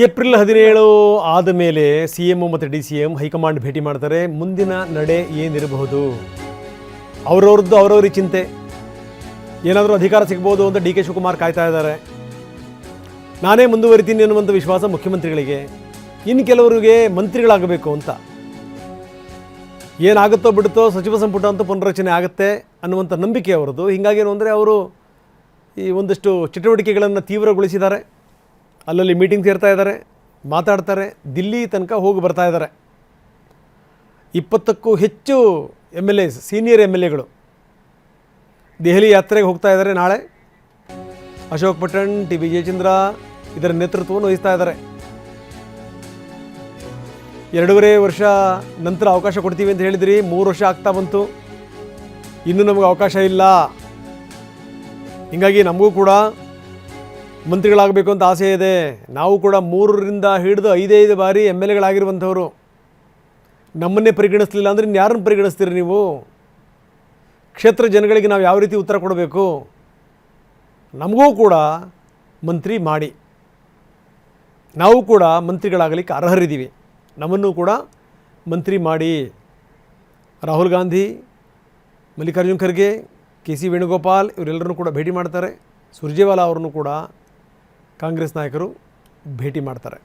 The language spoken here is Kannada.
ಏಪ್ರಿಲ್ 17 ಆದ ಮೇಲೆ ಸಿ ಎಂ ಮತ್ತು ಡಿ ಸಿ ಎಂ ಹೈಕಮಾಂಡ್ ಭೇಟಿ ಮಾಡ್ತಾರೆ. ಮುಂದಿನ ನಡೆ ಏನಿರಬಹುದು, ಅವರವ್ರಿಗೆ ಚಿಂತೆ. ಏನಾದರೂ ಅಧಿಕಾರ ಸಿಗ್ಬೋದು ಅಂತ ಡಿ ಕೆ ಶಿವಕುಮಾರ್ ಕಾಯ್ತಾ ಇದ್ದಾರೆ. ನಾನೇ ಮುಂದುವರಿತೀನಿ ಅನ್ನುವಂಥ ವಿಶ್ವಾಸ ಮುಖ್ಯಮಂತ್ರಿಗಳಿಗೆ. ಇನ್ನು ಕೆಲವರಿಗೆ ಮಂತ್ರಿಗಳಾಗಬೇಕು ಅಂತ. ಏನಾಗುತ್ತೋ ಬಿಡುತ್ತೋ ಸಚಿವ ಸಂಪುಟ ಅಂತೂ ಪುನರ್ರಚನೆ ಆಗುತ್ತೆ ಅನ್ನುವಂಥ ನಂಬಿಕೆ ಅವರದ್ದು. ಹೀಗಾಗಿ ಏನು ಅಂದರೆ ಅವರು ಈ ಒಂದಷ್ಟು ಚಟುವಟಿಕೆಗಳನ್ನು ತೀವ್ರಗೊಳಿಸಿದ್ದಾರೆ. ಅಲ್ಲಲ್ಲಿ ಮೀಟಿಂಗ್ ಸೇರ್ತಾ ಇದ್ದಾರೆ, ಮಾತಾಡ್ತಾರೆ. ದಿಲ್ಲಿ ತನಕ ಹೋಗಿ ಬರ್ತಾ ಇದ್ದಾರೆ. 20ಕ್ಕೂ ಹೆಚ್ಚು MLAs, ಸೀನಿಯರ್ MLAಗಳು ದೆಹಲಿ ಯಾತ್ರೆಗೆ ಹೋಗ್ತಾ ಇದ್ದಾರೆ. ನಾಳೆ ಅಶೋಕ್ ಪಟ್ಟಣ್, ಟಿ ಬಿ ಜಯಚಂದ್ರ ಇದರ ನೇತೃತ್ವವನ್ನು ವಹಿಸ್ತಾ ಇದ್ದಾರೆ. 2.5 ವರ್ಷ ನಂತರ ಅವಕಾಶ ಕೊಡ್ತೀವಿ ಅಂತ ಹೇಳಿದ್ರಿ. 3 ವರ್ಷ ಆಗ್ತಾ ಬಂತು, ಇನ್ನೂ ನಮಗೆ ಅವಕಾಶ ಇಲ್ಲ. ಹೀಗಾಗಿ ನಮಗೂ ಕೂಡ ಮಂತ್ರಿಗಳಾಗಬೇಕು ಅಂತ ಆಸೆ ಇದೆ. ನಾವು ಕೂಡ 3ರಿಂದ ಹಿಡಿದು 5 ಬಾರಿ MLAಗಳಾಗಿರುವಂಥವರು. ನಮ್ಮನ್ನೇ ಪರಿಗಣಿಸಲಿಲ್ಲ ಅಂದರೆ ಇನ್ಯಾರನ್ನು ಪರಿಗಣಿಸ್ತೀರಿ ನೀವು? ಕ್ಷೇತ್ರ ಜನಗಳಿಗೆ ನಾವು ಯಾವ ರೀತಿ ಉತ್ತರ ಕೊಡಬೇಕು? ನಮಗೂ ಕೂಡ ಮಂತ್ರಿ ಮಾಡಿ, ನಾವು ಕೂಡ ಮಂತ್ರಿಗಳಾಗಲಿಕ್ಕೆ ಅರ್ಹರಿದ್ದೀವಿ. ನಮ್ಮನ್ನು ಕೂಡ ಮಂತ್ರಿ ಮಾಡಿ. ರಾಹುಲ್ ಗಾಂಧಿ, ಮಲ್ಲಿಕಾರ್ಜುನ್ ಖರ್ಗೆ, ಕೆ ಸಿ ವೇಣುಗೋಪಾಲ್ ಇವರೆಲ್ಲರನ್ನೂ ಕೂಡ ಭೇಟಿ ಮಾಡ್ತಾರೆ. ಸುರ್ಜೇವಾಲಾ ಅವರನ್ನು ಕೂಡ ಕಾಂಗ್ರೆಸ್ ನಾಯಕರು ಭೇಟಿ ಮಾಡ್ತಾರೆ.